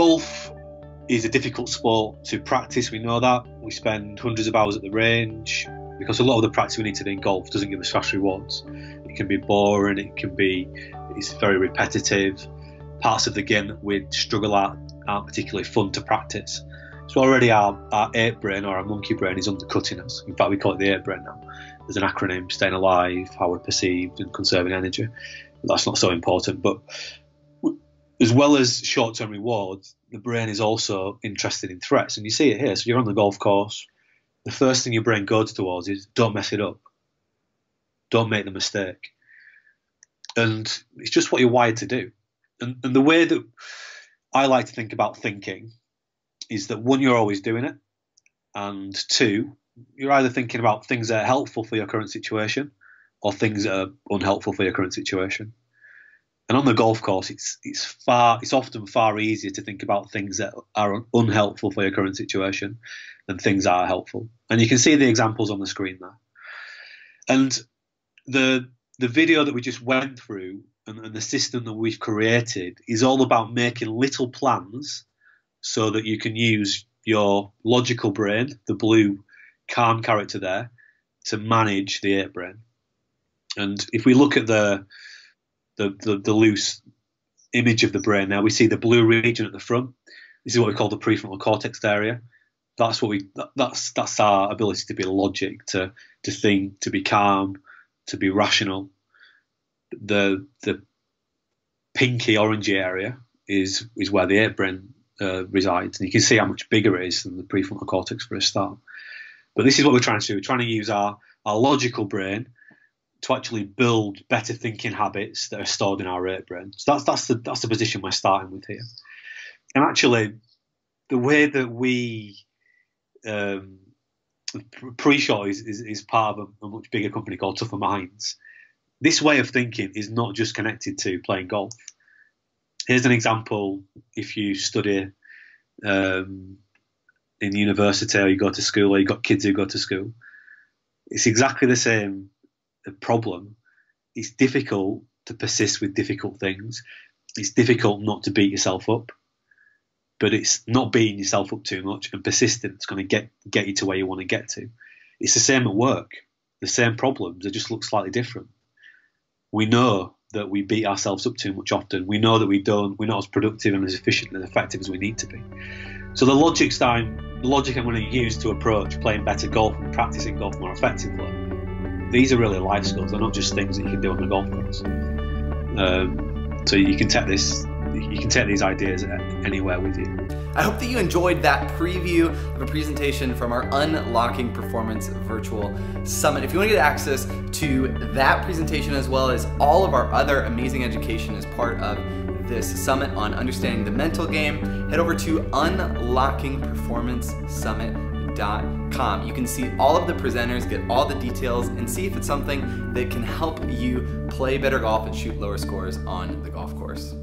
Golf is a difficult sport to practice, we know that. We spend hundreds of hours at the range because a lot of the practice we need to do in golf doesn't give us fast rewards. It can be boring, it's very repetitive. Parts of the game that we struggle at aren't particularly fun to practice. So already our ape brain, or our monkey brain, is undercutting us. In fact, we call it the ape brain now. There's an acronym: staying alive, how we're perceived, and conserving energy. That's not so important, but as well as short-term rewards, the brain is also interested in threats, and you see it here. So you're on the golf course, the first thing your brain goes towards is don't mess it up, don't make the mistake, and it's just what you're wired to do. And the way that I like to think about thinking is that, one, you're always doing it, and two, you're either thinking about things that are helpful for your current situation or things that are unhelpful for your current situation. And on the golf course, it's often far easier to think about things that are unhelpful for your current situation than things that are helpful. And you can see the examples on the screen there. And the video that we just went through and the system that we've created is all about making little plans so that you can use your logical brain, the blue calm character there, to manage the ape brain. And if we look at the loose image of the brain now, we see the blue region at the front. This is what we call the prefrontal cortex area. That's our ability to be logic, to think, to be calm, to be rational. The pinky orangey area is where the ape brain resides, and you can see how much bigger it is than the prefrontal cortex for a start. But this is what we're trying to do. We're trying to use our logical brain to actually build better thinking habits that are stored in our ape brain. So that's the position we're starting with here. And actually, the way that we Pre-Shot is part of a much bigger company called Tougher Minds. This way of thinking is not just connected to playing golf. Here's an example. If you study in university, or you go to school, or you've got kids who go to school, it's exactly the same problem. It's difficult to persist with difficult things. It's difficult not to beat yourself up, but it's not beating yourself up too much and persistence going to get you to where you want to get to. It's the same at work. The same problems, they just look slightly different. We know that we beat ourselves up too much often. We know that we're not as productive and as efficient and effective as we need to be. So the logic I'm going to use to approach playing better golf and practicing golf more effectively, these are really life skills. They're not just things that you can do on the golf course. So you can take these ideas anywhere with you. I hope that you enjoyed that preview of a presentation from our Unlocking Performance Virtual Summit. If you want to get access to that presentation as well as all of our other amazing education as part of this summit on understanding the mental game, head over to unlockingperformancesummit.com. You can see all of the presenters, get all the details, and see if it's something that can help you play better golf and shoot lower scores on the golf course.